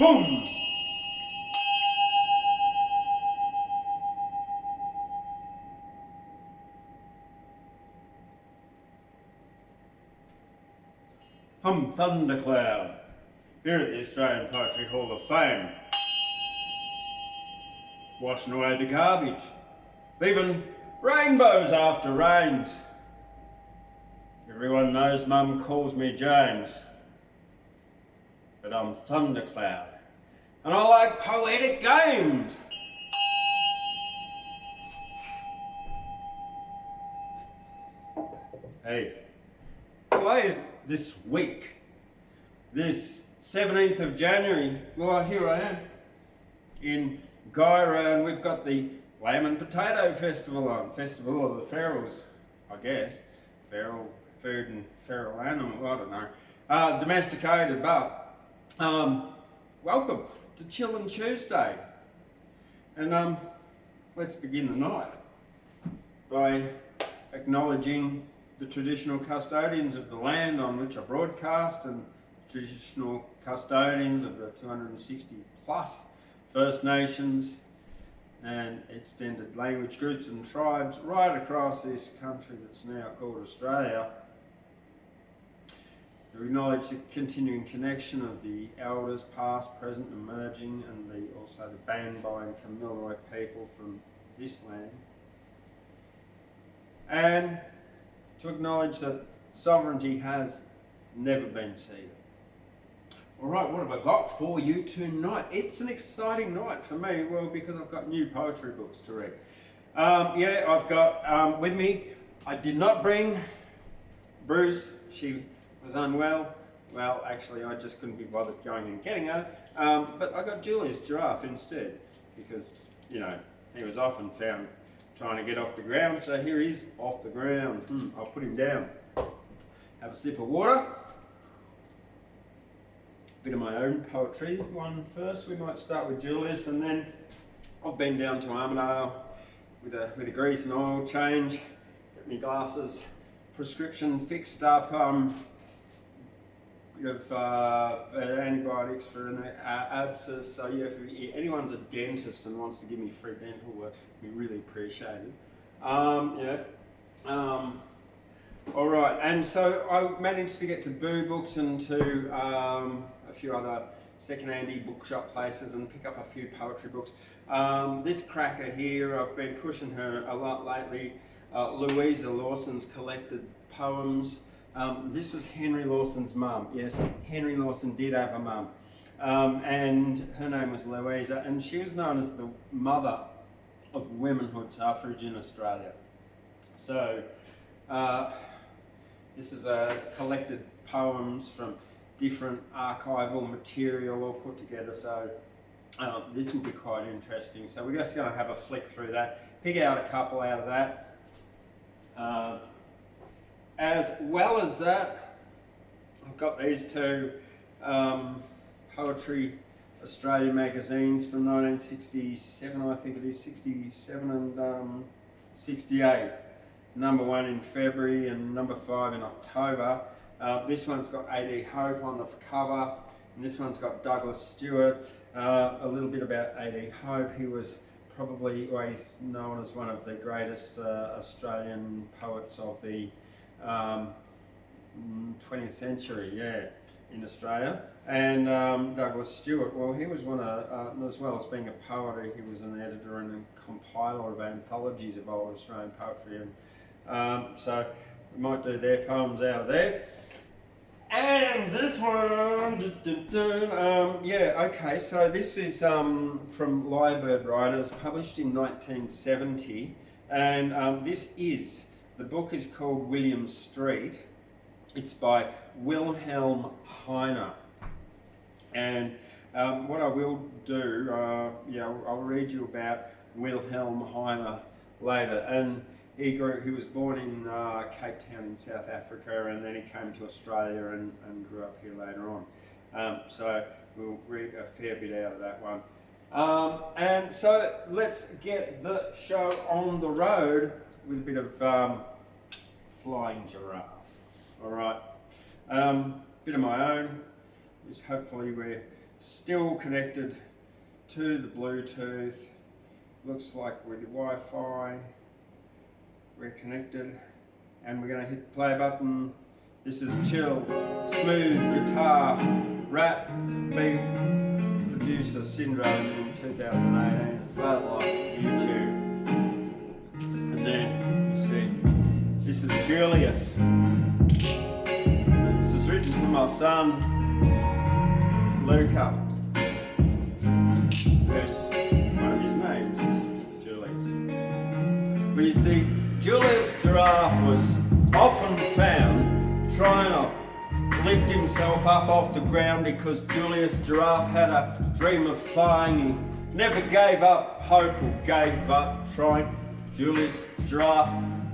Boom! Thundercloud, here at the Australian Poetry Hall of Fame. Washing away the garbage, leaving rainbows after rains. Everyone knows Mum calls me James, but I'm Thundercloud, and I like poetic games. Hey, away this week, this 17th of January, well, here I am in Gyra, and we've got the Lamb and Potato Festival on, Festival of the Ferals, I guess. Feral food and feral animal, I don't know. Domesticated, but welcome to Chillin Tuesday. And let's begin the night by acknowledging the traditional custodians of the land on which I broadcast, and traditional custodians of the 260 plus First Nations and extended language groups and tribes right across this country that's now called Australia. We acknowledge the continuing connection of the elders, past, present, emerging, and also the Banbai and Kamilaroi people from this land. And to acknowledge that sovereignty has never been ceded. All right, what have I got for you tonight? It's an exciting night for me, well, because I've got new poetry books to read. Yeah, I've got with me, I did not bring Bruce, she was unwell. Well, actually, I just couldn't be bothered going and getting her. But I got Julius Giraffe instead, because, you know, he was often found trying to get off the ground, so here he is off the ground. I'll put him down. Have a sip of water. Bit of my own poetry one first. We might start with Julius, and then I've been down to Armidale with a grease and oil change, get my glasses, prescription fixed up, bit of antibiotics for an abscess. So yeah, if anyone's a dentist and wants to give me free dental work, we really appreciate it. All right, and so I managed to get to Boo Books and to a few other second-hand bookshop places and pick up a few poetry books. This cracker here, I've been pushing her a lot lately. Louisa Lawson's collected poems. This was Henry Lawson's mum. Yes, Henry Lawson did have a mum. And her name was Louisa, and she was known as the mother of womenhood suffrage in Australia. So, this is collected poems from different archival material all put together, so this will be quite interesting. So we're just going to have a flick through that, pick out a couple out of that. As well as that, I've got these two Poetry Australia magazines from 1967, I think it is, 67 and 68. Number 1 in February and number 5 in October. This one's got A.D. Hope on the cover, and this one's got Douglas Stewart. A little bit about A.D. Hope. He was probably, well, he's known as one of the greatest Australian poets of the 20th century, yeah, in Australia. And Douglas Stewart, well, he was one of, as well as being a poet, he was an editor and a compiler of anthologies of old Australian poetry, and so we might do their poems out of there. And this one, yeah, okay, so this is from Lyre-Bird Writers, published in 1970, and the book is called William Street. It's by Wilhelm Hiener. And what I will do, I'll read you about Wilhelm Hiener later. And he was born in Cape Town in South Africa, and then he came to Australia and grew up here later on. So we'll read a fair bit out of that one. And so let's get the show on the road with a bit of Flying Giraffe. All right, bit of my own. Hopefully we're still connected to the Bluetooth. Looks like with the Wi-Fi we're connected, and we're going to hit the play button. This is chill, smooth guitar, rap, beat, producer Syndrome in 2018. It's about like YouTube. And then you see, this is Julius. This is written for my son, Luca. One of his names is Julius. But you see, Julius Giraffe was often found trying to lift himself up off the ground because Julius Giraffe had a dream of flying. He never gave up hope or gave up trying. Julius Giraffe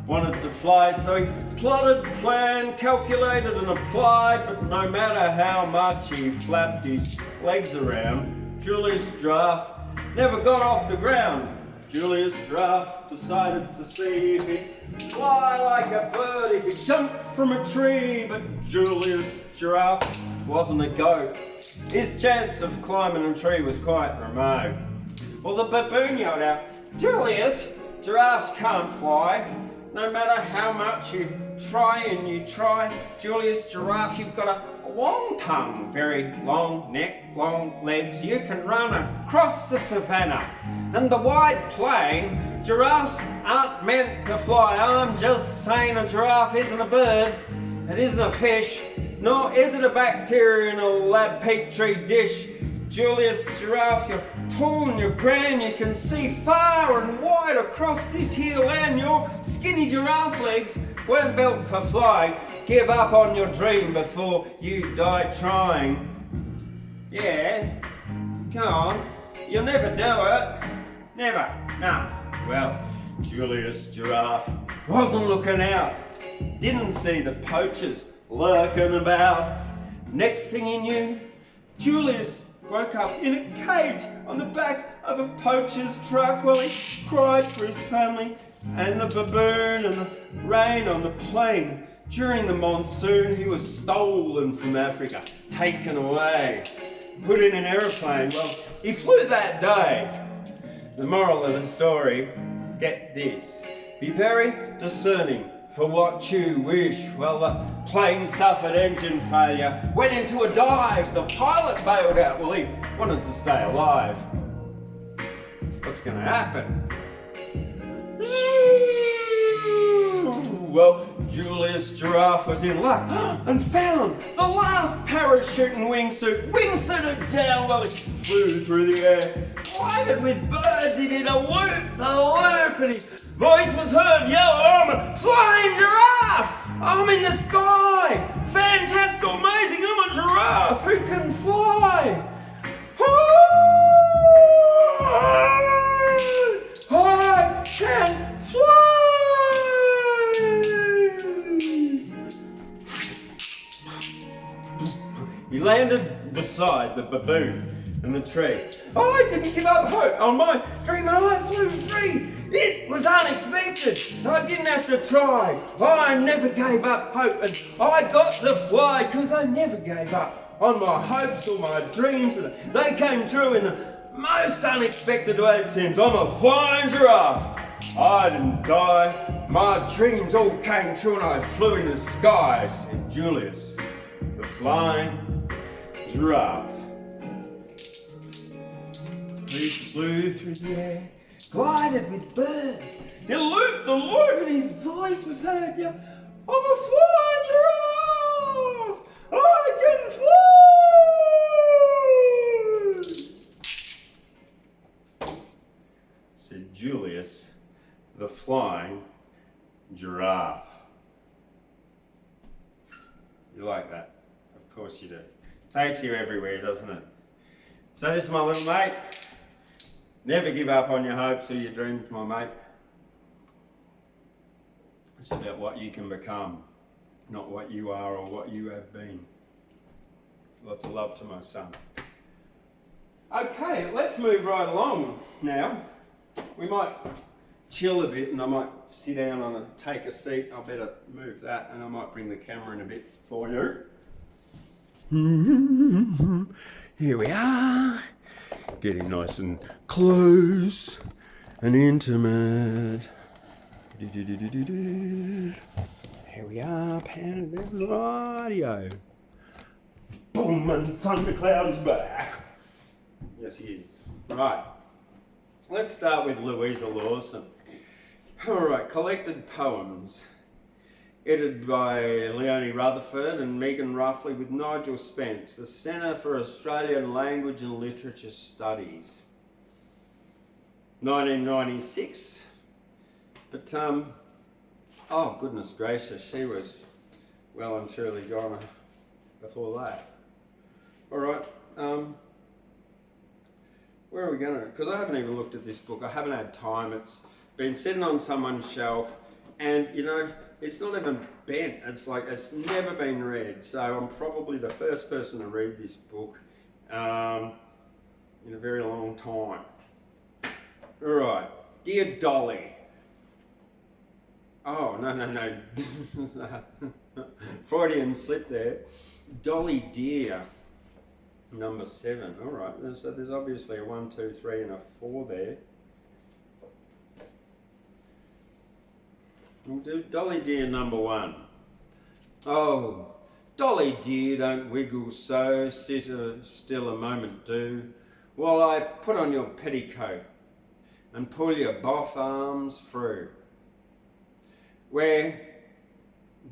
wanted to fly, so he plotted, planned, calculated and applied, but no matter how much he flapped his legs around, Julius Giraffe never got off the ground. Julius Giraffe decided to see if he'd fly like a bird, if he'd jump from a tree, but Julius Giraffe wasn't a goat. His chance of climbing a tree was quite remote. Well, the baboon yelled out, "Julius, giraffes can't fly. No matter how much you try and you try, Julius Giraffe, you've got a long tongue, very long neck, long legs. You can run across the savannah and the wide plain. Giraffes aren't meant to fly. I'm just saying a giraffe isn't a bird, it isn't a fish, nor is it a bacteria in a lab petri dish. Julius Giraffe, you're tall and you're grand, you can see far and wide across this here land. Your skinny giraffe legs weren't built for flying. Give up on your dream before you die trying." Yeah, come on, you'll never do it. Never, no. Well, Julius Giraffe wasn't looking out. Didn't see the poachers lurking about. Next thing he knew, Julius woke up in a cage on the back of a poacher's truck. Well, he cried for his family and the baboon and the rain on the plain. During the monsoon, he was stolen from Africa, taken away, put in an aeroplane. Well, he flew that day. The moral of the story, get this, be very discerning for what you wish. Well, the plane suffered engine failure, went into a dive, the pilot bailed out. Well, he wanted to stay alive. What's going to happen? Well, Julius Giraffe was in luck and found the last parachute and wingsuited down. Well, he flew through the air, glided with birds. He did a loop, the loop, and his voice was heard yell, "I'm a flying giraffe! I'm in the sky! Fantastic, amazing, I'm a giraffe who can fly! I can fly!" He landed beside the baboon in the tree. I didn't give up hope on my dream and I flew free. It was unexpected. I didn't have to try. I never gave up hope and I got to fly because I never gave up on my hopes or my dreams, and they came true in the most unexpected way it seems. I'm a flying giraffe. I didn't die. My dreams all came true and I flew in the sky, said Julius the Flying Giraffe. He flew through the air, glided with birds. He looped the loop and his voice was heard. Yeah, I'm a flying giraffe! I can fly! Said Julius the Flying Giraffe. You like that? Of course you do. Takes you everywhere, doesn't it? So this is my little mate. Never give up on your hopes or your dreams, my mate. It's about what you can become, not what you are or what you have been. Lots of love to my son. Okay, let's move right along now. We might chill a bit and I might sit down and take a seat. I better move that and I might bring the camera in a bit for you. Here we are, getting nice and close and intimate. Here we are, panning down radio. Boom, and Thundercloud is back. Yes, he is. Right. Let's start with Louisa Lawson. Alright, collected poems. Edited by Leonie Rutherford and Megan Ruffley with Nigel Spence, the Centre for Australian Language and Literature Studies. 1996. But, oh goodness gracious, she was well and truly gone before that. Alright, where are we going to? Because I haven't even looked at this book. I haven't had time. It's been sitting on someone's shelf, and you know, it's not even bent. It's like it's never been read. So I'm probably the first person to read this book in a very long time. All right, dear Dolley. Oh no. Freudian slip there. Dolley dear. Number 7. All right. So there's obviously a 1, 2, 3, and a 4 there. We'll do Dolley dear number 1. Oh, Dolley dear, don't wiggle so. Sit still a moment, do, while I put on your petticoat and pull your both arms through. We're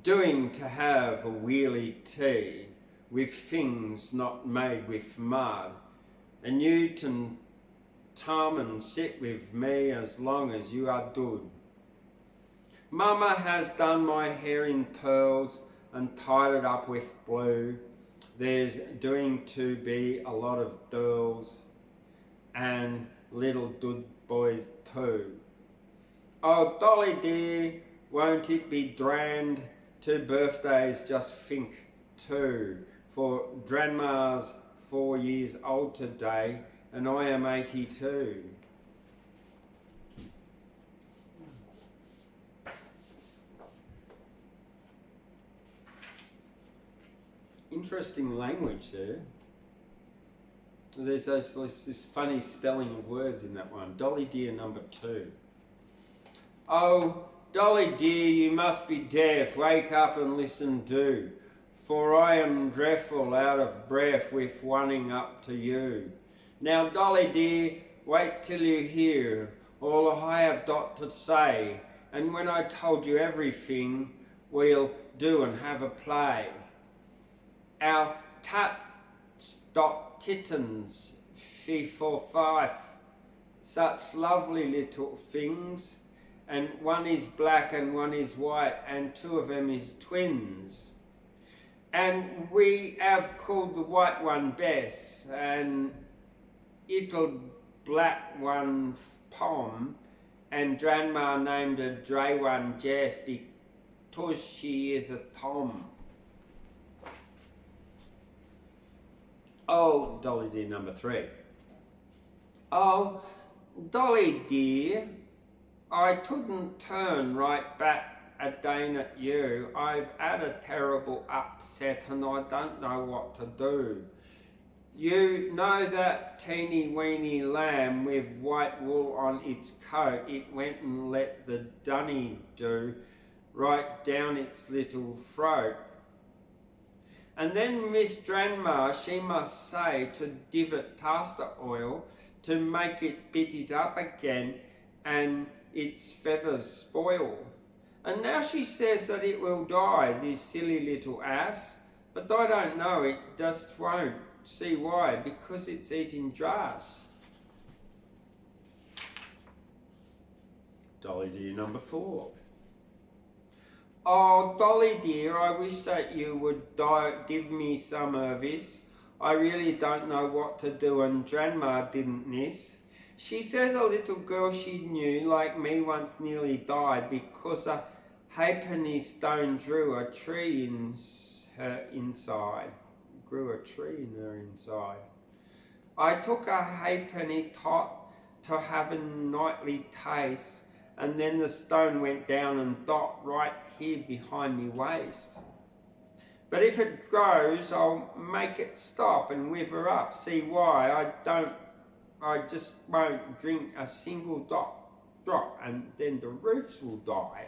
doing to have a wheelie tea with things not made with mud, and you can come and sit with me as long as you are good. Mama has done my hair in curls and tied it up with blue. There's doing to be a lot of girls and little good boys too. Oh, Dolley dear, won't it be grand? 2 birthdays, just think, 2. For Grandma's 4 years old today, and I am 82. Interesting language there. There's this funny spelling of words in that one. Dolley dear number 2. Oh, Dolley dear, you must be deaf. Wake up and listen do. For I am dreadful out of breath with running up to you. Now, Dolley dear, wait till you hear all I have got to say, and when I told you everything, we'll do and have a play. Our tittens, fee for fife, such lovely little things, and one is black and one is white, and 2 of them is twins. And we have called the white one Bess, and little black one Pom, and Grandma named a grey one Jess because she is a Tom. Oh, Dolley dear number 3. Oh, Dolley dear, I couldn't turn right back again at you. I've had a terrible upset and I don't know what to do. You know that teeny weeny lamb with white wool on its coat, it went and let the dunny do right down its little throat. And then Miss Grandma, she must say to give it castor oil to make it bit it up again and its feathers spoil. And now she says that it will die, this silly little ass, but I don't know, it just won't. See why? Because it's eating grass. Dolley dear number 4. Oh, Dolley dear, I wish that you would give me some of this. I really don't know what to do, and Grandma didn't miss. She says a little girl she knew, like me, once nearly died because a halfpenny stone grew a tree in her inside. I took a halfpenny tot to have a nightly taste, and then the stone went down and dot right here behind me waist. But if it grows, I'll make it stop and wither up. See why? I just won't drink a single drop, and then the roofs will die.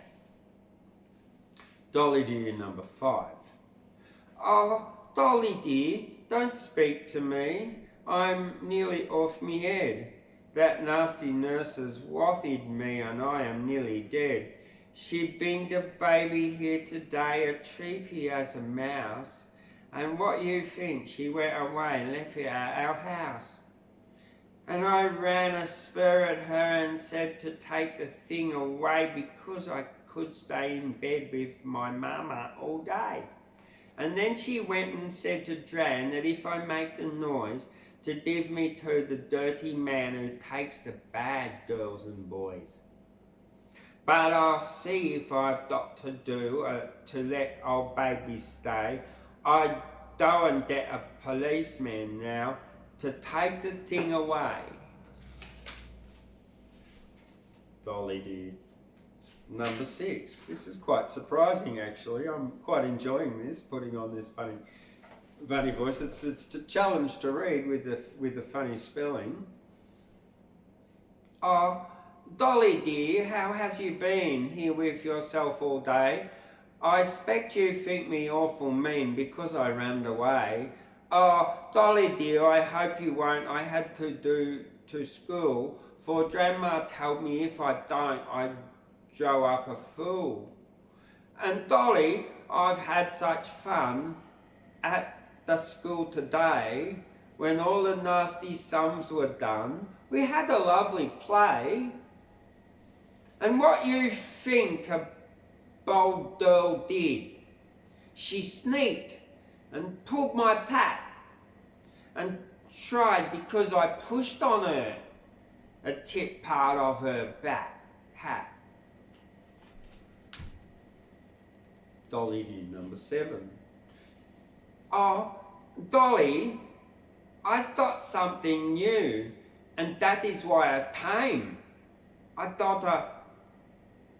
Dolley dear number 5. Oh, Dolley dear, don't speak to me. I'm nearly off me head. That nasty nurse has wathied me and I am nearly dead. She binged a baby here today, a treepy as a mouse. And what you think, she went away and left it at our house. And I ran a spur at her and said to take the thing away because I could stay in bed with my mama all day. And then she went and said to Dran that if I make the noise, to give me to the dirty man who takes the bad girls and boys. But I'll see if I've got to do to let old baby stay. I'd go and get a policeman now to take the thing away. Dolley dear. Number 6. This is quite surprising actually. I'm quite enjoying this, putting on this funny voice. It's a challenge to read with the funny spelling. Oh, Dolley dear, how has you been here with yourself all day? I expect you think me awful mean because I ran away. Oh, Dolley dear, I hope you won't. I had to do to school, for Grandma told me if I don't, I'd grow up a fool. And Dolley, I've had such fun at the school today. When all the nasty sums were done, we had a lovely play. And what you think a bold girl did? She sneaked and pulled my pat and tried because I pushed on her a tip part of her back hat. Dolley dear number 7. Oh, Dolley, I thought something new, and that is why I came. I thought a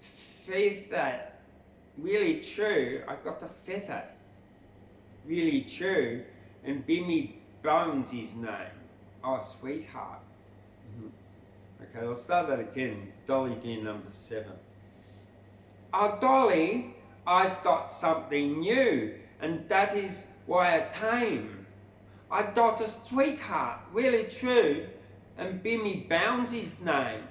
feather, really true. I got a feather, really true, and Bimmy Bones his name. Oh, sweetheart. Okay, I'll start that again. Dolley dear number 7. Oh, Dolley, I thought something new, and that is why I came. I got a sweetheart, really true, and Bimmy Bounds his name.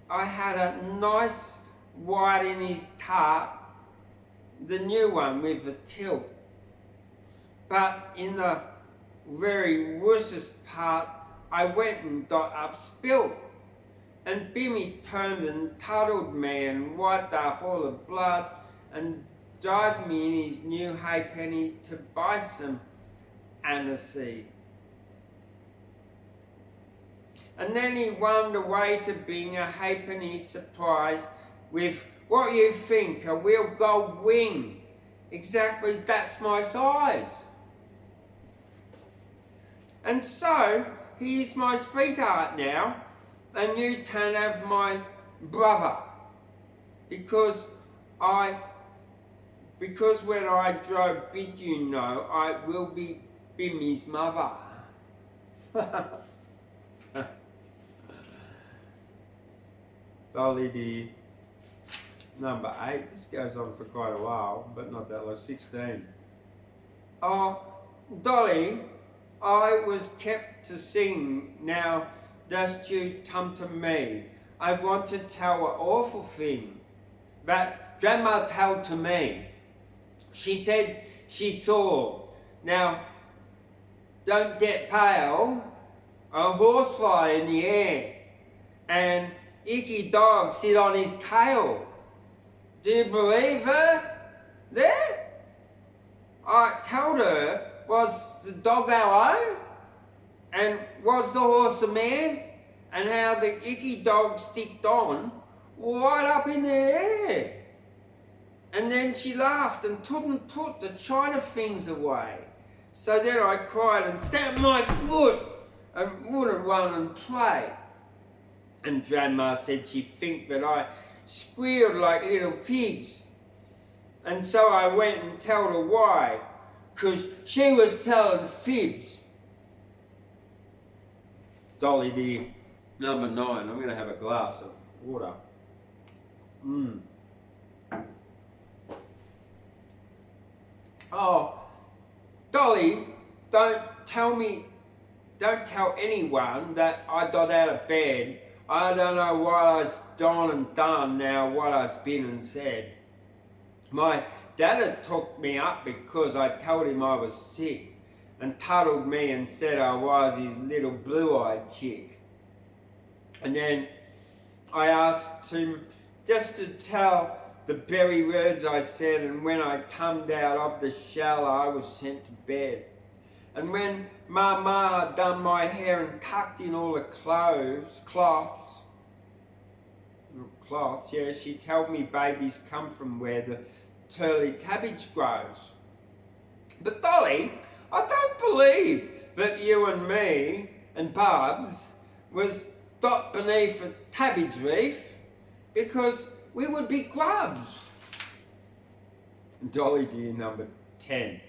I had a nice white in his tart, the new one with a tilt. But in the very worstest part, I went and got up spilt. And Bimmy turned and tuddled me and wiped up all the blood and dived me in his new halfpenny to buy some aniseed. And then he wandered away to being a halfpenny surprise with what you think, a real gold wing. Exactly, that's my size. And so, he's my sweetheart now, and you can have my brother. Because when I grow big, you know, I will be Bimmy's mother. Dolley dear number 8. This goes on for quite a while, but not that long. 16. Oh, Dolley, I was kept to sing. Now dost you come to me? I want to tell an awful thing that Grandma told to me. She said she saw. Now, don't get pale. A horsefly in the air, and icky dog sit on his tail. Do you believe her? There? I told her, was the dog our own? And was the horse a mare? And how the icky dog sticked on right up in the air. And then she laughed and couldn't put the china things away. So then I cried and stamped my foot and wouldn't run and play. And Grandma said she think that I squealed like little pigs. And so I went and told her why, 'cause she was telling fibs. Dolly dear, number 9. I'm going to have a glass of water. Oh, Dolly, don't tell anyone that I got out of bed. I don't know what I's done and done now, what I's been and said. My dad had took me up because I told him I was sick and tuddled me and said I was his little blue-eyed chick. And then I asked him just to tell the very words I said, and when I tummed out of the shell, I was sent to bed. And when Mama done my hair and tucked in all the cloths, yeah, she told me babies come from where the turly tabbage grows. But Dolly, I don't believe that you and me and Bubs was dot beneath a tabbage reef, because we would be grubs. Dolly dear, number 10.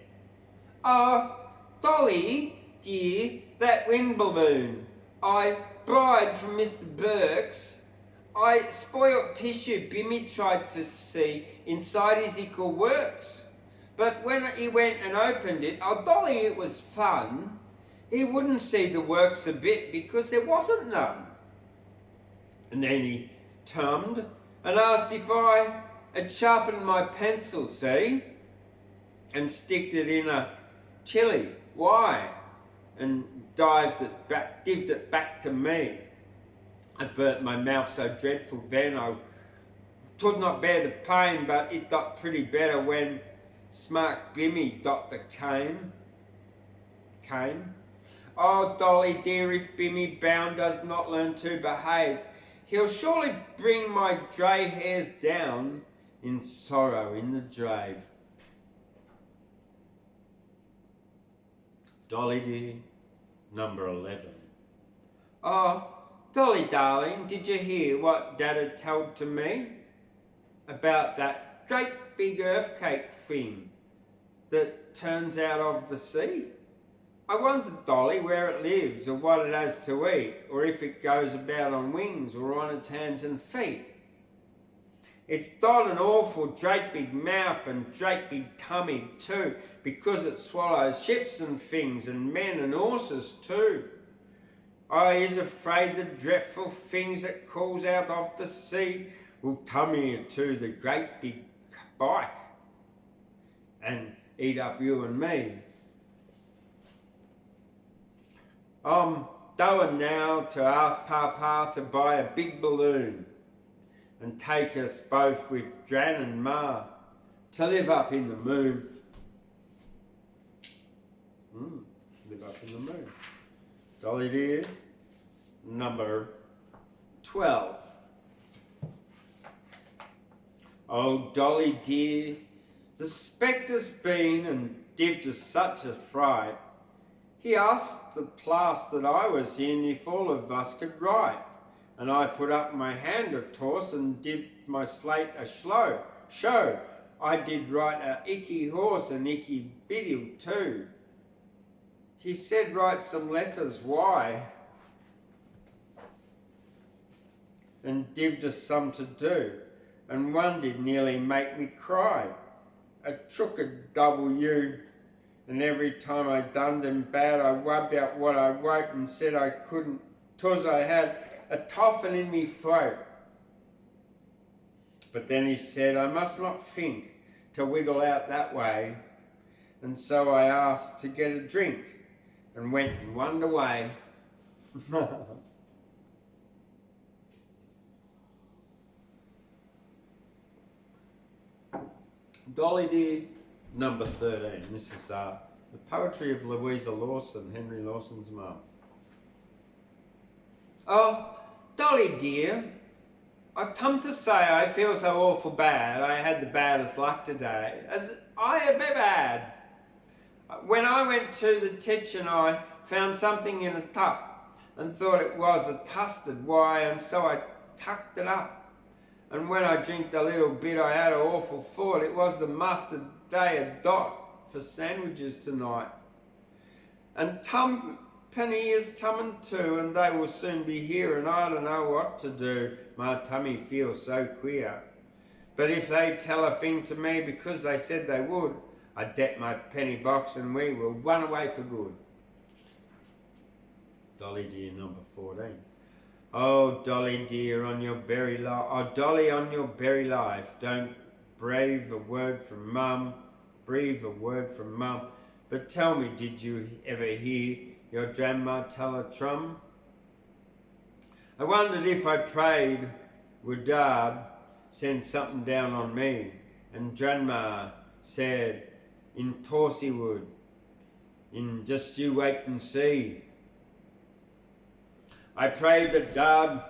Oh, Dolly dear, that wind balloon I borrowed from Mr. Burke's, I spoilt tissue Bimmy tried to see inside his ickle works. But when he went and opened it, oh Dolly, it was fun. He wouldn't see the works a bit because there wasn't none. And then he tummed and asked if I had sharpened my pencil, see, and sticked it in a chili. Why? And dived it back to me. I burnt my mouth so dreadful then I could not bear the pain, but it got pretty better when smart Bimmy doctor came. Oh, Dolly dear, if Bimmy Bound does not learn to behave, he'll surely bring my dray hairs down in sorrow in the drave. Dolly dear, number 11. Oh, Dolly darling, did you hear what Dad had told to me about that great big earthquake thing that turns out of the sea? I wonder, Dolly, where it lives, or what it has to eat, or if it goes about on wings or on its hands and feet. It's got an awful great big mouth and great big tummy too, because it swallows ships and things and men and horses too. I is afraid the dreadful things that calls out of the sea will tummy to the great big bike and eat up you and me. I'm going now to ask Papa to buy a big balloon and take us both with Dran and Ma to live up in the moon. Live up in the moon. Dolly dear, number 12. Oh, Dolly dear, the spectre's been and dived us such a fright. He asked the class that I was in if all of us could write, and I put up my hand of course and dipped my slate a show. I did write a icky horse and icky biddle too. He said write some letters, why? And dived us some to do, and one did nearly make me cry. I took a W, and every time I done them bad, I wubbed out what I wrote and said I couldn't, 'cause I had a toffin in me throat. But then he said I must not think to wiggle out that way, and so I asked to get a drink and went and wondered away. Dolly dear, number 13. This is the poetry of Louisa Lawson, Henry Lawson's mum. Oh, Dolly dear, I've come to say I feel so awful bad. I had the baddest luck today as I have ever had. When I went to the kitchen, I found something in a cup and thought it was a custard, why, and so I tucked it up And when I drink the little bit I had an awful thought it was the mustard they had got for sandwiches tonight. And Penny is tummin' too, and they will soon be here, and I don't know what to do. My tummy feels so queer. But if they tell a thing to me because they said they would, I debt my penny box and we will run away for good. Dolly dear, number 14. Oh, Dolly dear, on your berry life, oh, Dolly, on your berry life, don't breathe a word from Mum, but tell me, did you ever hear your grandma tell a trum? I wondered if I prayed, would Dad send something down on me, and Grandma said, in Torsey wood, in just you wait and see. I prayed that Dad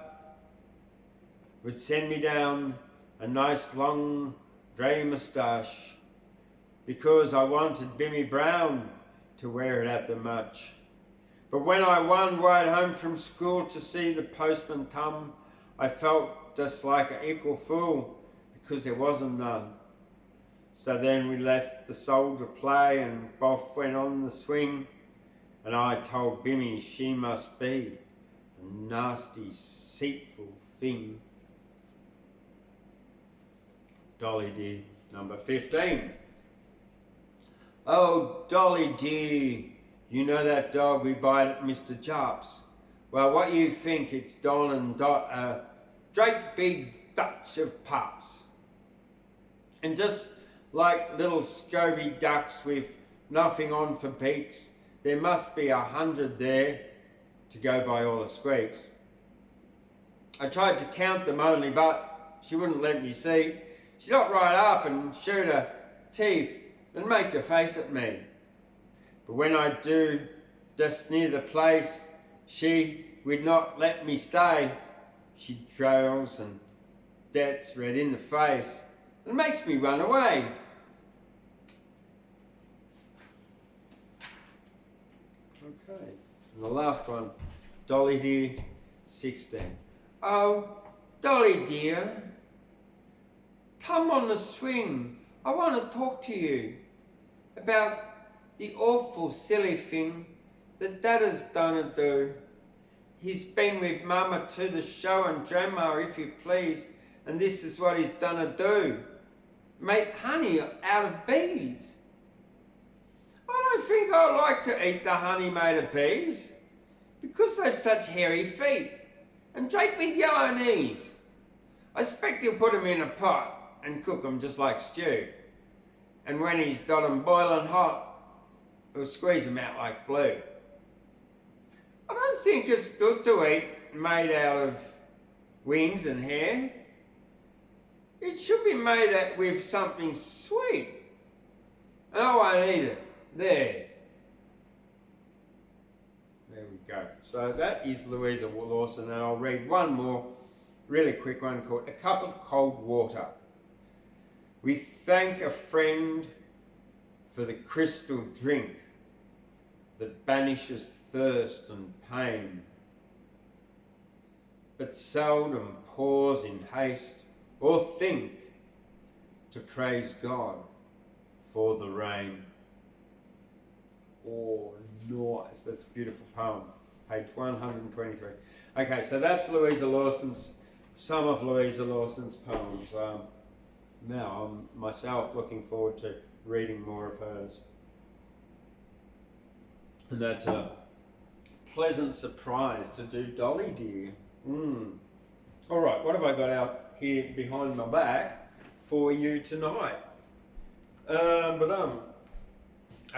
would send me down a nice long grey moustache, because I wanted Bimmy Brown to wear it at the much. But when I won right home from school to see the postman come, I felt just like an equal fool, because there wasn't none. So then we left the soldier play and both went on the swing, and I told Bimmy she must be a nasty, deceitful thing. Dolly dear, number 15. Oh, Dolly dear, you know that dog we buy at Mr. Jarp's? Well, what you think, it's Don and Dot, a great big Dutch of pups. And just like little scoby ducks with nothing on for beaks, there must be 100 there to go by all the squeaks. I tried to count them only, but she wouldn't let me see. She got right up and showed her teeth and made a face at me. But when I do just near the place, she would not let me stay. She trails and gets red in the face and makes me run away. Okay, and the last one, Dolly dear, 16. Oh, Dolly dear, come on the swing. I want to talk to you about the awful silly thing that Dad has done and do. He's been with Mama to the show and Grandma, if you please, and this is what he's done to do. Make honey out of bees. I don't think I like to eat the honey made of bees, because they've such hairy feet and great big yellow knees. I expect he'll put them in a pot and cook them just like stew. And when he's got them boiling hot, he'll squeeze them out like glue. I don't think it's good to eat made out of wings and hair. It should be made with something sweet. And I won't eat it. There we go. So that is Louisa Lawson, and I'll read one more really quick one called A Cup of Cold Water. We thank a friend for the crystal drink that banishes thirst and pain, but seldom pause in haste or think to praise God for the rain. Oh, nice. That's a beautiful poem. Page 123. Okay, so that's some of Louisa Lawson's poems. Now I'm myself looking forward to reading more of hers. And that's a pleasant surprise to do Dolly dear. All right, what have I got out here behind my back for you tonight?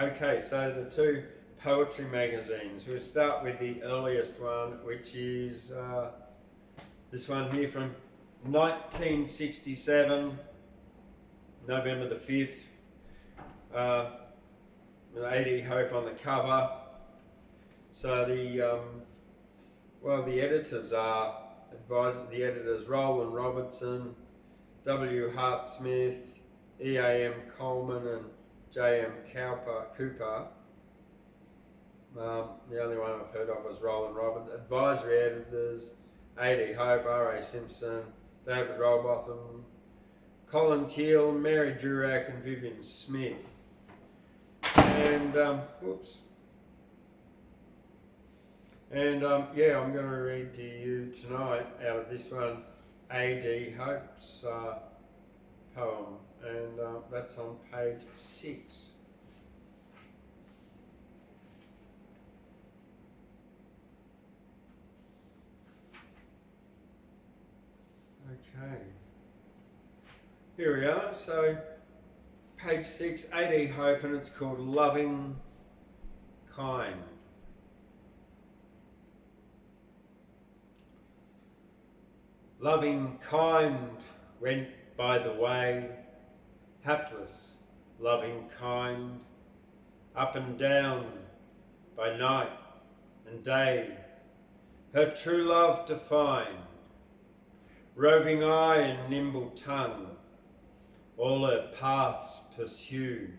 Okay, so the two poetry magazines. We'll start with the earliest one, which is this one here from 1967, November the 5th. A.D. Hope on the cover. So the editors are the editors Roland Robertson, W. Hart Smith, E.A.M. Coleman and J.M. Cooper. The only one I've heard of was Roland Robertson. Advisory editors A.D. Hope, R.A. Simpson, David Rolbotham, Colin Teal, Mary Durack and Vivian Smith. And, yeah, I'm going to read to you tonight out of this one, A.D. Hope's poem, and that's on page 6. Okay. Here we are. So, page 6, A.D. Hope, and it's called Loving Kind. Loving kind went by the way, hapless, loving kind, up and down by night and day, her true love to find, roving eye and nimble tongue, all her paths pursue.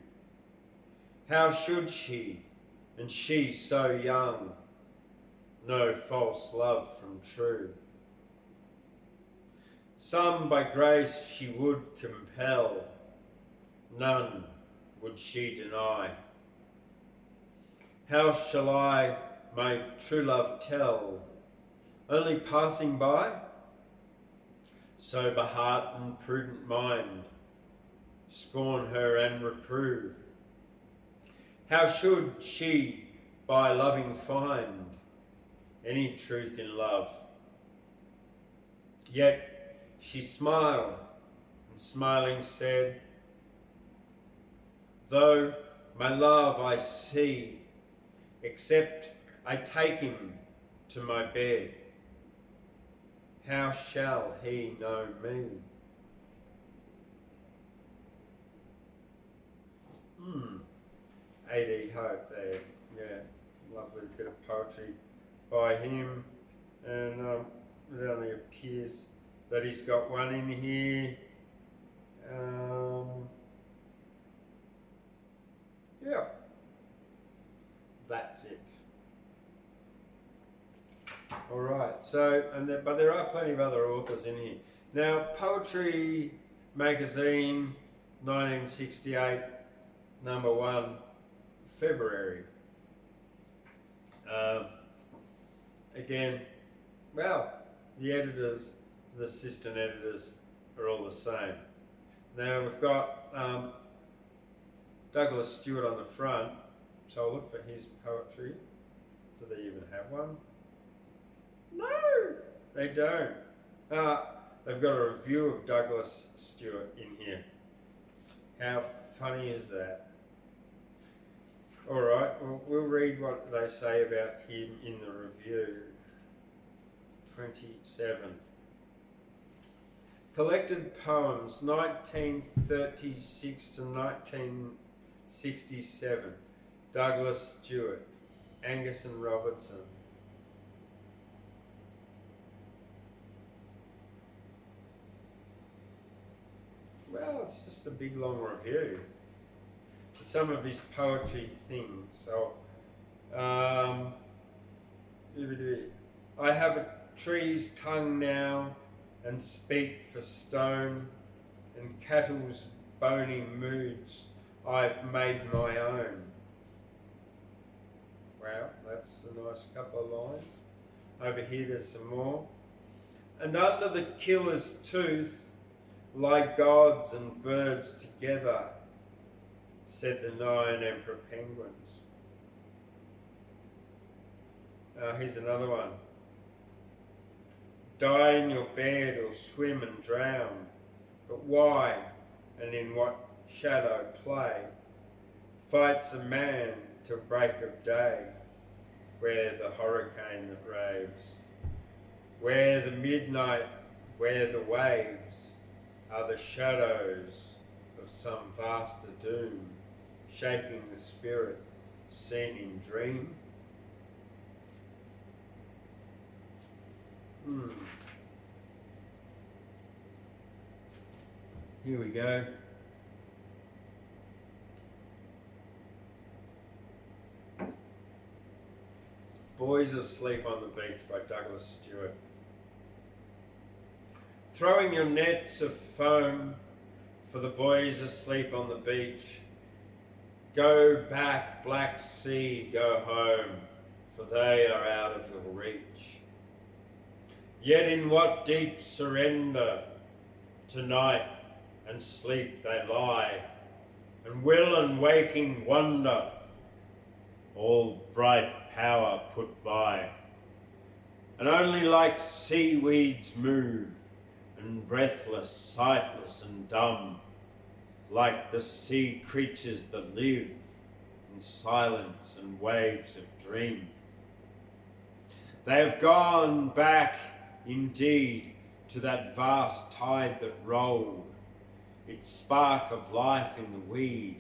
How should she, and she so young, know false love from true? Some by grace she would compel, none would she deny. How shall I my true love tell, only passing by? Sober heart and prudent mind scorn her and reprove. How should she by loving find any truth in love? Yet she smiled, and smiling said, though my love I see, except I take him to my bed, how shall he know me? A.D. Hope there, yeah, lovely bit of poetry by him, and it only appears that he's got one in here. Yeah, that's it. All right. So, but there are plenty of other authors in here. Now, Poetry Magazine, 1968, number 1, February. Again, well, the editors, the assistant editors are all the same. Now we've got Douglas Stewart on the front, so I'll look for his poetry. Do they even have one? No, they don't. They've got a review of Douglas Stewart in here. How funny is that? All right, we'll read what they say about him in the review. 27. Collected poems, 1936 to 1967. Douglas Stewart, Angus and Robertson. Well, it's just a big long review. Some of his poetry things. So, I have a tree's tongue now, and speak for stone, and cattle's bony moods I've made my own. Wow, that's a nice couple of lines. Over here there's some more. And under the killer's tooth lie gods and birds together, said the 9 emperor penguins. Here's another one. Die in your bed or swim and drown, but why and in what shadow play? Fights a man till break of day, where the hurricane that raves, where the midnight, where the waves are the shadows of some vaster doom, shaking the spirit seen in dream. Here we go. Boys Asleep on the Beach by Douglas Stewart. throwing your nets of foam for the boys asleep on the beach. Go back, black sea, go home, for they are out of your reach. Yet in what deep surrender to night and sleep they lie, and will and waking wonder, all bright power put by, and only like seaweeds move, and breathless, sightless and dumb, like the sea creatures that live in silence and waves of dream. They have gone back indeed to that vast tide that rolled, its spark of life in the weed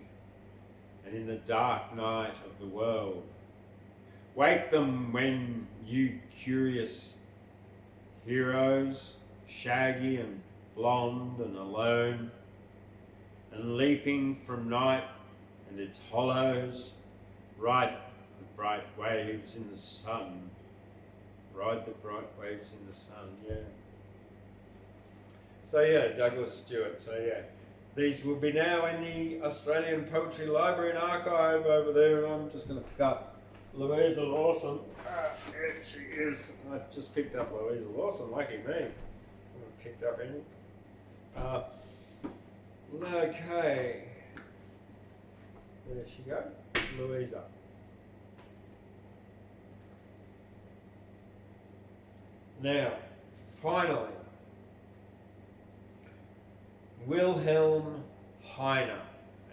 and in the dark night of the world. Wake them when you curious heroes, shaggy and blonde and alone, and leaping from night and its hollows, ride the bright waves in the sun. Ride the bright waves in the sun, yeah. So yeah, Douglas Stewart, so yeah. These will be now in the Australian Poetry Library and Archive over there, and I'm just going to pick up Louisa Lawson. There she is. I just picked up Louisa Lawson, lucky me. I haven't picked up any. Okay. There she go, Louisa. Now, finally, Wilhelm Hiener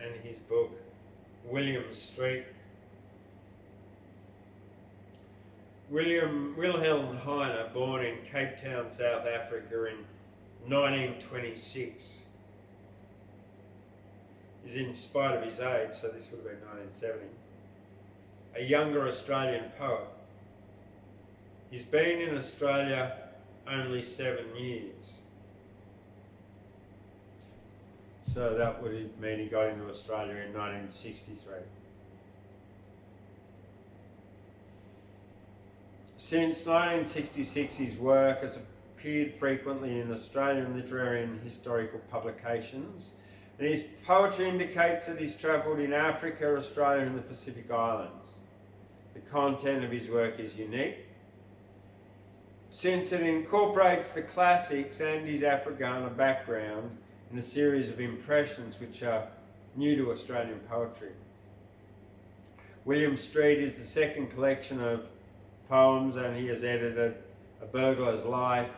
and his book William Street. Wilhelm Hiener, born in Cape Town, South Africa in 1926, is, in spite of his age, so this would have been 1970, a younger Australian poet. He's been in Australia only 7 years. So that would mean he got into Australia in 1963. Since 1966, his work has appeared frequently in Australian literary and historical publications, and his poetry indicates that he's travelled in Africa, Australia and the Pacific Islands. The content of his work is unique, since it incorporates the classics and his Afrikaner background in a series of impressions which are new to Australian poetry. William Street is the second collection of poems, and he has edited A Burglar's Life,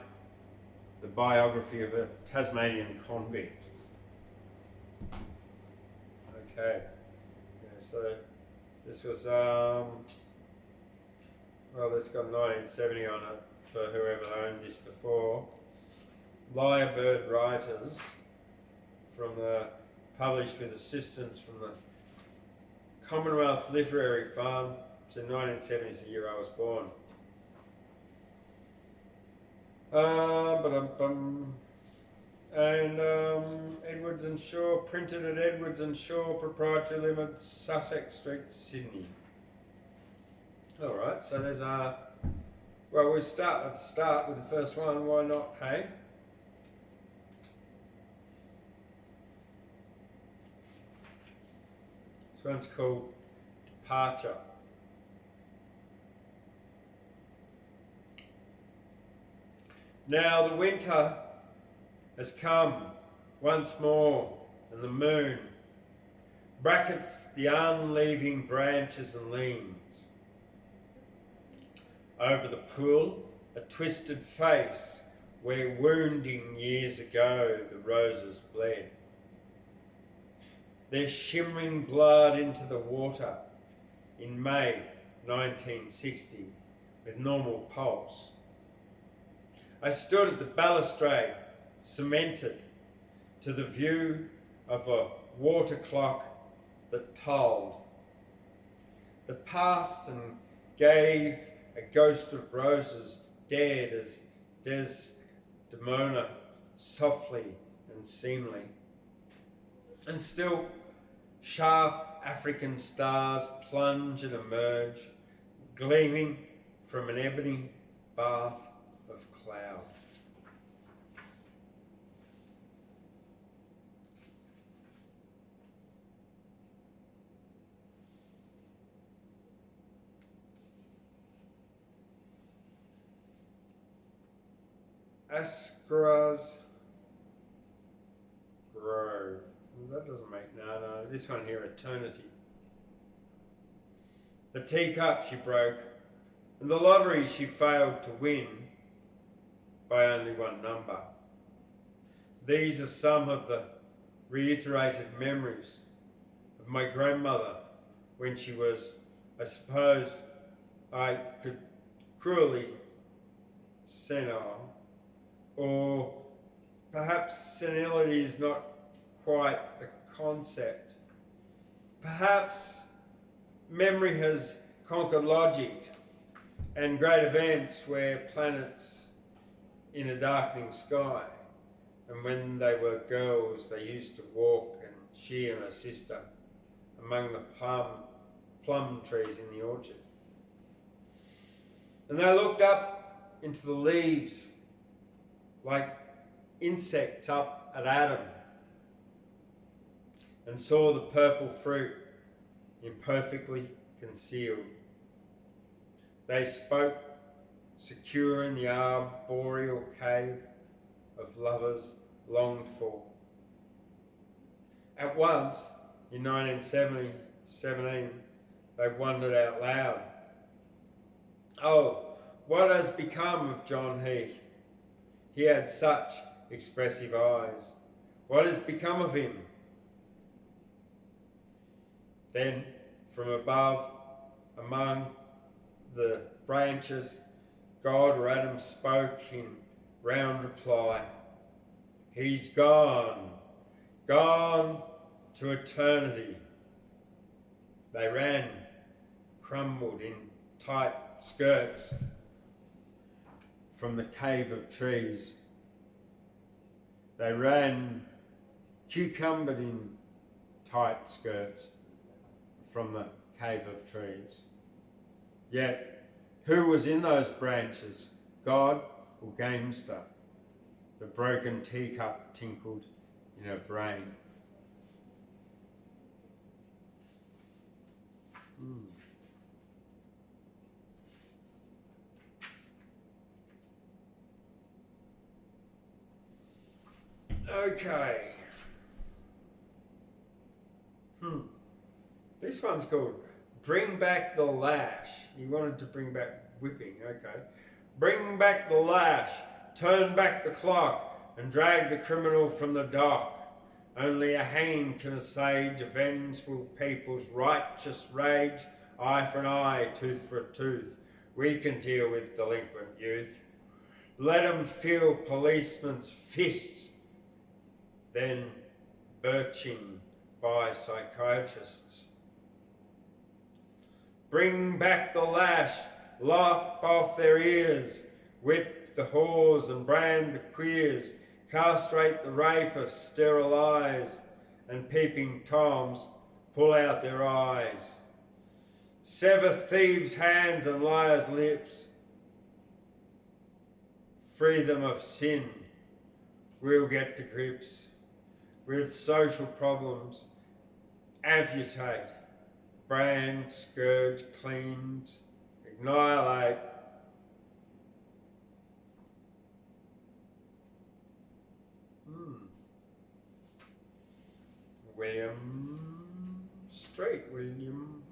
the biography of a Tasmanian convict. Okay, yeah, so this was, well, it's got 1970 on it for whoever owned this before. Lyre-Bird Writers, published with assistance from the Commonwealth Literary Fund. So 1970 is the year I was born. Edwards and Shaw, printed at Edwards and Shaw Proprietary Limited, Sussex Street, Sydney. All right, so there's well, let's start with the first one. Why not? Hey. This one's called Departure. Now the winter has come once more, and the moon brackets the unleaving branches and leans. Over the pool, a twisted face where wounding years ago the roses bled. Their shimmering blood into the water in May 1960 with normal pulse. I stood at the balustrade, cemented to the view of a water clock that tolled. The past and gave a ghost of roses dared as Desdemona softly and seemly. And still sharp African stars plunge and emerge, gleaming from an ebony bath of cloud. Ascara's Grove. Well, that doesn't make, no, this one here, Eternity. The teacup she broke, and the lottery she failed to win by only one number. These are some of the reiterated memories of my grandmother when she was, I suppose I could cruelly senile, or perhaps senility is not quite the concept. Perhaps memory has conquered logic, and great events were planets in a darkening sky. And when they were girls, they used to walk, and she and her sister, among the plum trees in the orchard. And they looked up into the leaves like insects up at Adam, and saw the purple fruit imperfectly concealed. They spoke secure in the arboreal cave of lovers longed for. At once, in 1917, they wondered out loud, oh, what has become of John Heath? He had such expressive eyes. What has become of him? Then, from above, among the branches, God or Adam spoke in round reply. He's gone, gone to eternity. They ran, crumbled in tight skirts from the cave of trees. They ran, cucumbered in tight skirts from the cave of trees. Yet, who was in those branches, God or gamester? The broken teacup tinkled in her brain. Okay. This one's called Bring Back the Lash. You wanted to bring back whipping, okay. Bring back the lash, turn back the clock, and drag the criminal from the dock. Only a hanging can assuage a vengeful people's righteous rage. Eye for an eye, tooth for a tooth. We can deal with delinquent youth. Let 'em feel policemen's fists, then birching by psychiatrists. Bring back the lash, lop off their ears, whip the whores and brand the queers, castrate the rapists, sterilize, and peeping toms pull out their eyes. Sever thieves' hands and liars' lips. Free them of sin. We'll get to grips with social problems. Amputate, brand, scourge, cleanse, annihilate.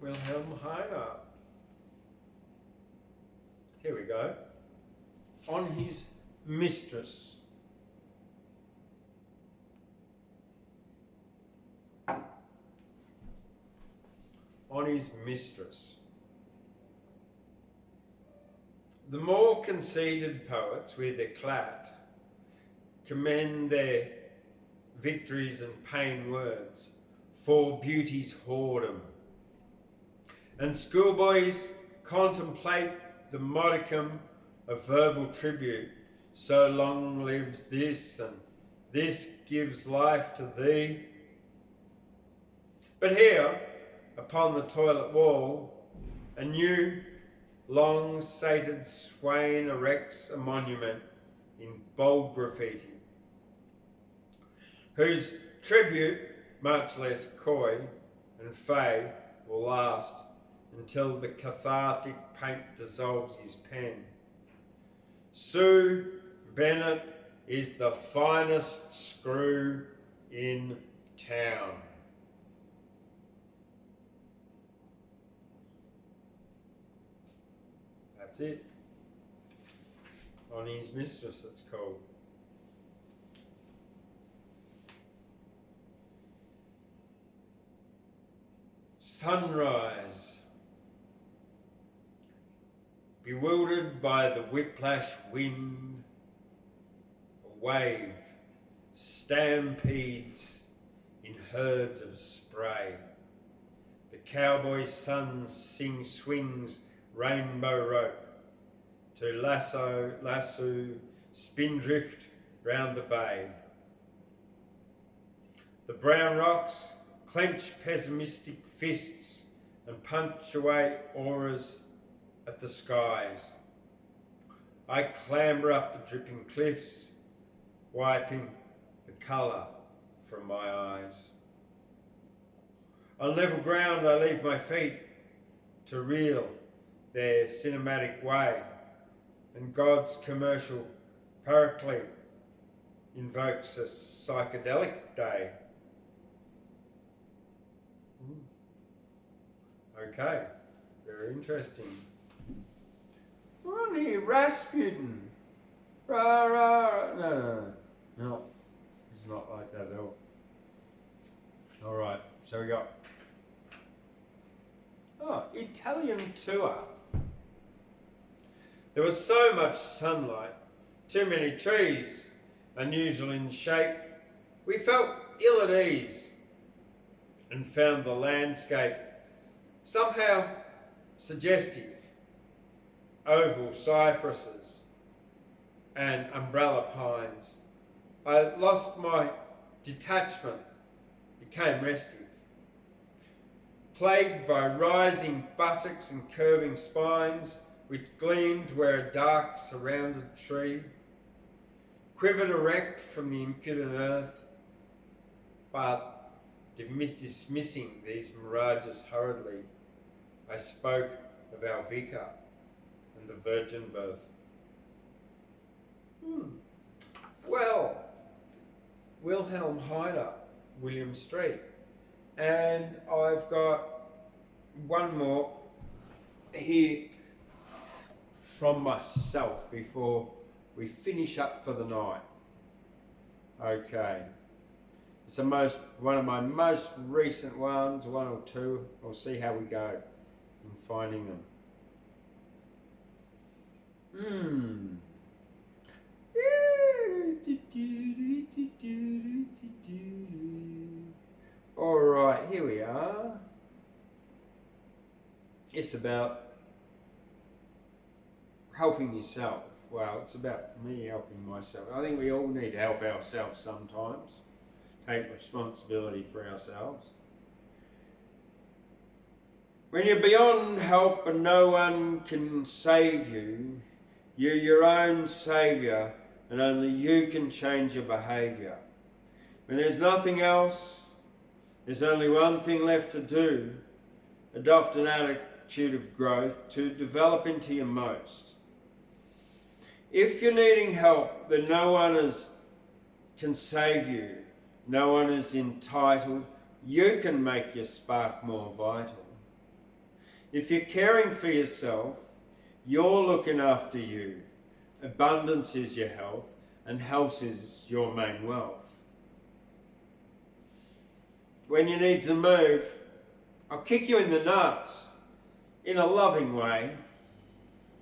Wilhelm Hiener. Here we go. On his mistress. On his mistress. The more conceited poets with eclat commend their victories and pain words for beauty's whoredom. And schoolboys contemplate the modicum of verbal tribute. So long lives this, and this gives life to thee. But here, upon the toilet wall, a new, long-sated swain erects a monument in bold graffiti, whose tribute, much less coy and fey, will last until the cathartic paint dissolves his pen. Sue Bennett is the finest screw in town. That's it. On his mistress, it's called. Sunrise. Bewildered by the whiplash wind, a wave stampedes in herds of spray. The cowboy's son swings rainbow rope to lasso, spindrift round the bay. The brown rocks clench pessimistic fists and punch away auras at the skies. I clamber up the dripping cliffs, wiping the colour from my eyes. On level ground I leave my feet to reel their cinematic way, and God's commercial paraclete invokes a psychedelic day. Okay, very interesting. We're on here, Rasputin. Rah, rah. No, it's not like that at all. All right, so we got Italian tour. There was so much sunlight, too many trees, unusual in shape. We felt ill at ease and found the landscape somehow suggestive. Oval cypresses and umbrella pines. I lost my detachment, became restive. Plagued by rising buttocks and curving spines, which gleamed where a dark surrounded tree quivered erect from the impudent earth, but dismissing these mirages hurriedly, I spoke of our vicar and the virgin birth. Well, Wilhelm Hiener, William Street, and I've got one more here from myself before we finish up for the night. Okay, it's one of my most recent ones, one or two. We'll see how we go in finding them. All right, here we are. It's about helping yourself. Well, it's about me helping myself. I think we all need to help ourselves sometimes. Take responsibility for ourselves. When you're beyond help and no one can save you, you're your own saviour and only you can change your behaviour. When there's nothing else, there's only one thing left to do. Adopt an attitude of growth to develop into your most. If you're needing help, then no one can save you. No one is entitled. You can make your spark more vital. If you're caring for yourself, you're looking after you. Abundance is your health, and health is your main wealth. When you need to move, I'll kick you in the nuts in a loving way.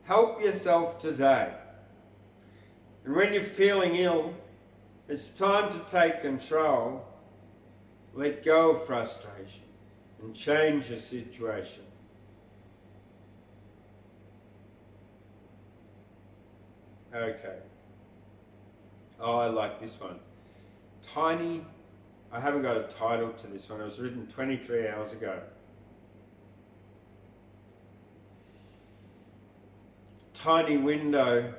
Help yourself today. And when you're feeling ill, it's time to take control. Let go of frustration and change your situation. Okay. Oh, I like this one. Tiny. I haven't got a title to this one. It was written 23 hours ago. Tiny window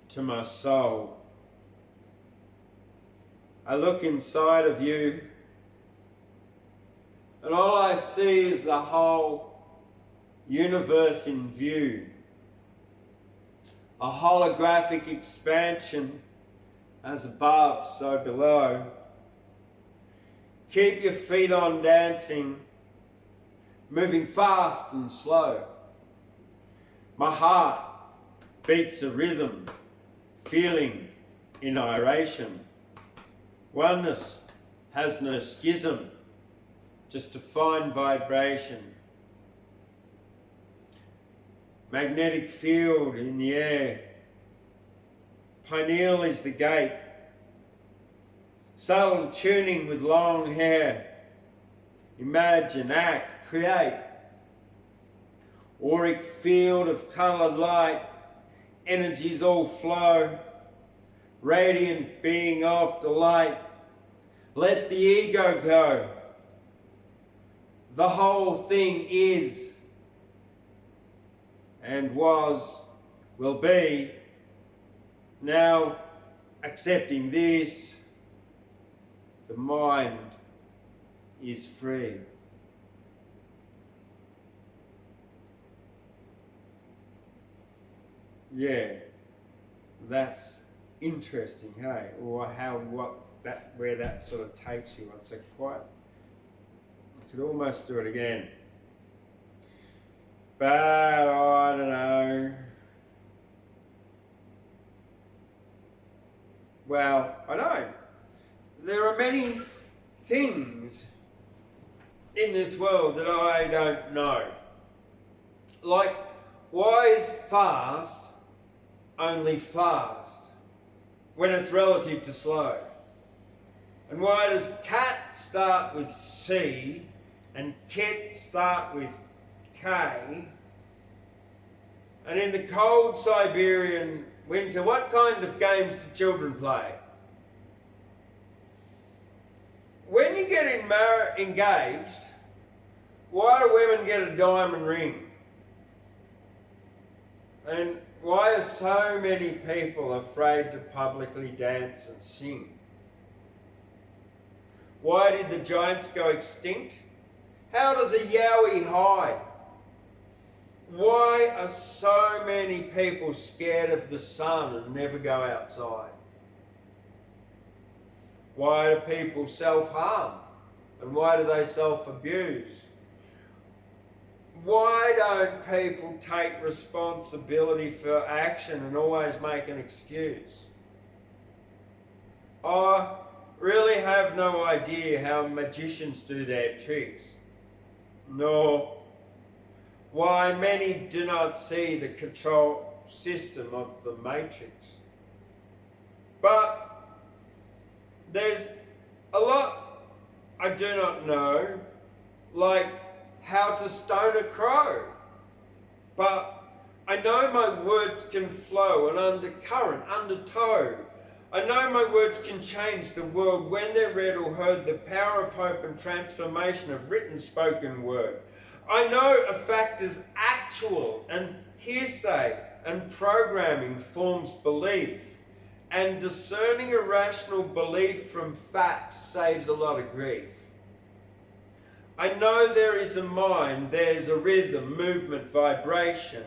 to my soul. I look inside of you, and all I see is the whole universe in view. a holographic expansion, as above, so below. Keep your feet on dancing, moving fast and slow. My heart beats a rhythm, feeling in iration. Oneness has no schism, just a fine vibration. Magnetic field in the air. Pineal is the gate. Subtle tuning with long hair. Imagine, act, create. Auric field of coloured light. Energies all flow. Radiant being of delight. Let the ego go. The whole thing is and was, will be. Now accepting this, the mind is free. Yeah, that's interesting, hey? Or where that sort of takes you. It's I could almost do it again. But I don't know. Well, I know. There are many things in this world that I don't know. Like, why is fast only fast when it's relative to slow? And why does cat start with C and kit start with K? And in the cold Siberian winter, what kind of games do children play? When you get engaged, why do women get a diamond ring? And why are so many people afraid to publicly dance and sing? Why did the giants go extinct? How does a yowie hide? Why are so many people scared of the sun and never go outside? Why do people self-harm? And why do they self-abuse? Why don't people take responsibility for action and always make an excuse? I really have no idea how magicians do their tricks, nor why many do not see the control system of the matrix. But there's a lot I do not know, like how to stone a crow. But I know my words can flow and undercurrent, undertow. I know my words can change the world when they're read or heard, the power of hope and transformation of written spoken word. I know a factor's actual and hearsay and programming forms belief, and discerning a rational belief from fact saves a lot of grief. I know there is a mind, there's a rhythm, movement, vibration.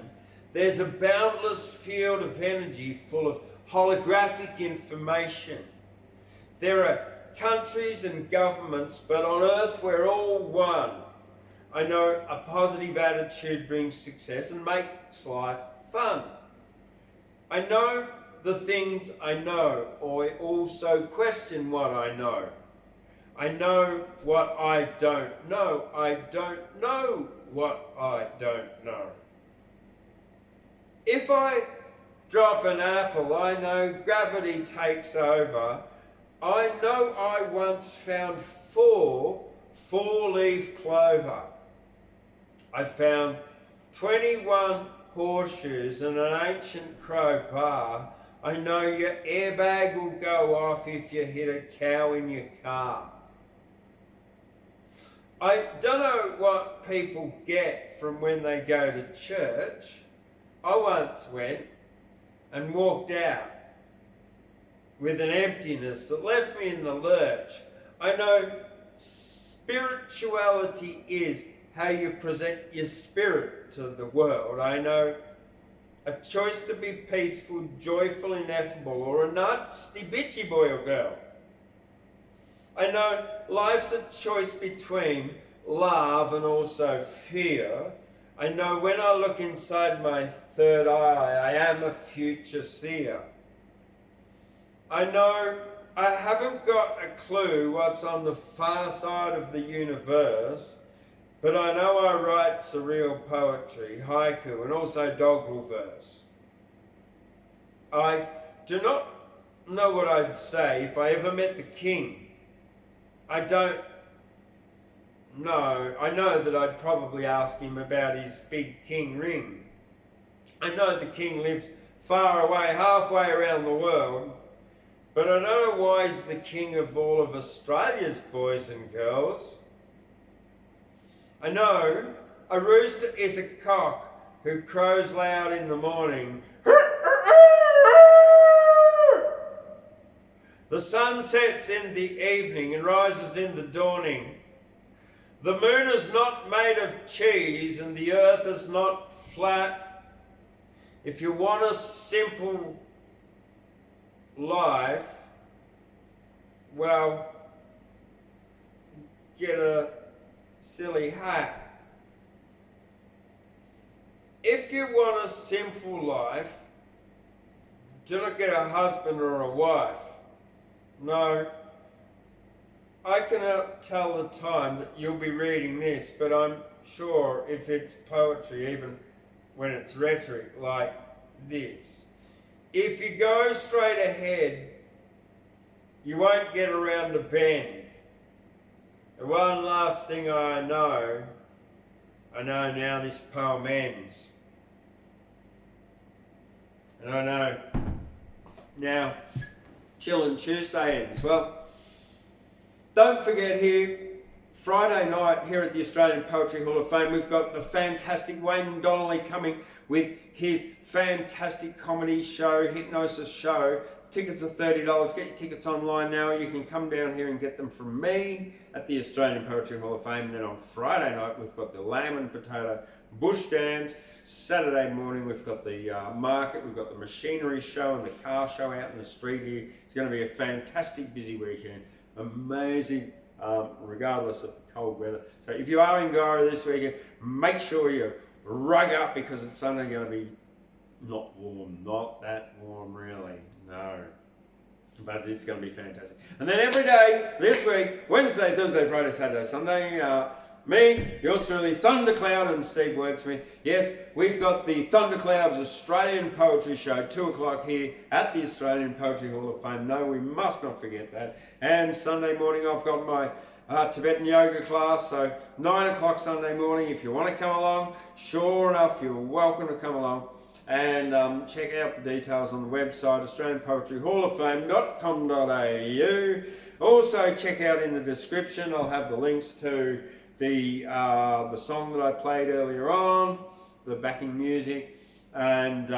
There's a boundless field of energy full of holographic information. There are countries and governments, but on earth we're all one. I know a positive attitude brings success and makes life fun. I know the things I know, or I also question what I know. I know what I don't know. I don't know what I don't know. If I drop an apple, I know gravity takes over. I know I once found four-leaf clover. I found 21 horseshoes and an ancient crowbar. I know your airbag will go off if you hit a cow in your car. I don't know what people get from when they go to church. I once went and walked out with an emptiness that left me in the lurch. I know spirituality is how you present your spirit to the world. I know a choice to be peaceful, joyful, ineffable, or a nasty bitchy boy or girl. I know life's a choice between love and also fear. I know when I look inside my third eye, I am a future seer. I know I haven't got a clue what's on the far side of the universe, but I know I write surreal poetry, haiku, and also doggerel verse. I do not know what I'd say if I ever met the king. I don't know. I know that I'd probably ask him about his big king ring. I know the king lives far away, halfway around the world, but I don't know why he's the king of all of Australia's boys and girls. I know a rooster is a cock who crows loud in the morning. The sun sets in the evening and rises in the dawning. The moon is not made of cheese and the earth is not flat. If you want a simple life, well, get a silly hat. If you want a simple life, do not get a husband or a wife. No, I cannot tell the time that you'll be reading this, but I'm sure if it's poetry, even when it's rhetoric like this, if you go straight ahead, you won't get around a bend. The one last thing I know now this poem ends. And I know now Chillin Tuesday ends. Well, don't forget here, Friday night here at the Australian Poetry Hall of Fame, we've got the fantastic Wayne Dolley coming with his fantastic comedy show, Hypnosis Show. Tickets are $30. Get your tickets online now. You can come down here and get them from me at the Australian Poetry Hall of Fame. And then on Friday night, we've got the lamb and potato bush dance. Saturday morning, we've got the market. We've got the machinery show and the car show out in the street here. It's going to be a fantastic busy weekend. Amazing, regardless of the cold weather. So if you are in Guyra this weekend, make sure you rug up because it's only going to be not warm, not that warm really, no. But it's going to be fantastic. And then every day this week, Wednesday, Thursday, Friday, Saturday, Sunday, me, yours truly, Thundercloud and Steve Wordsmith. Yes, we've got the Thundercloud's Australian Poetry Show, 2 o'clock here at the Australian Poetry Hall of Fame. No, we must not forget that. And Sunday morning I've got my Tibetan yoga class, so 9 o'clock Sunday morning. If you want to come along, sure enough, you're welcome to come along. And check out the details on the website, AustralianPoetryHallOfFame.com.au. Also check out in the description, I'll have the links to the song that I played earlier on, the backing music, and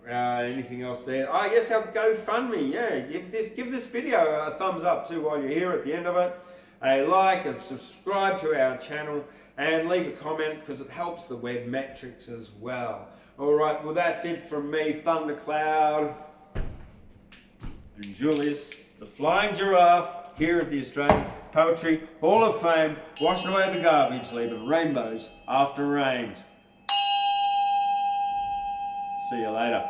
anything else there. Oh yes, our GoFundMe, yeah, give this video a thumbs up too while you're here at the end of it. A like, and subscribe to our channel, and leave a comment because it helps the web metrics as well. Alright, well that's it from me, Thundercloud, and Julius the Flying Giraffe, here at the Australian Poetry Hall of Fame, washing away the garbage, leaving rainbows after rains. See you later.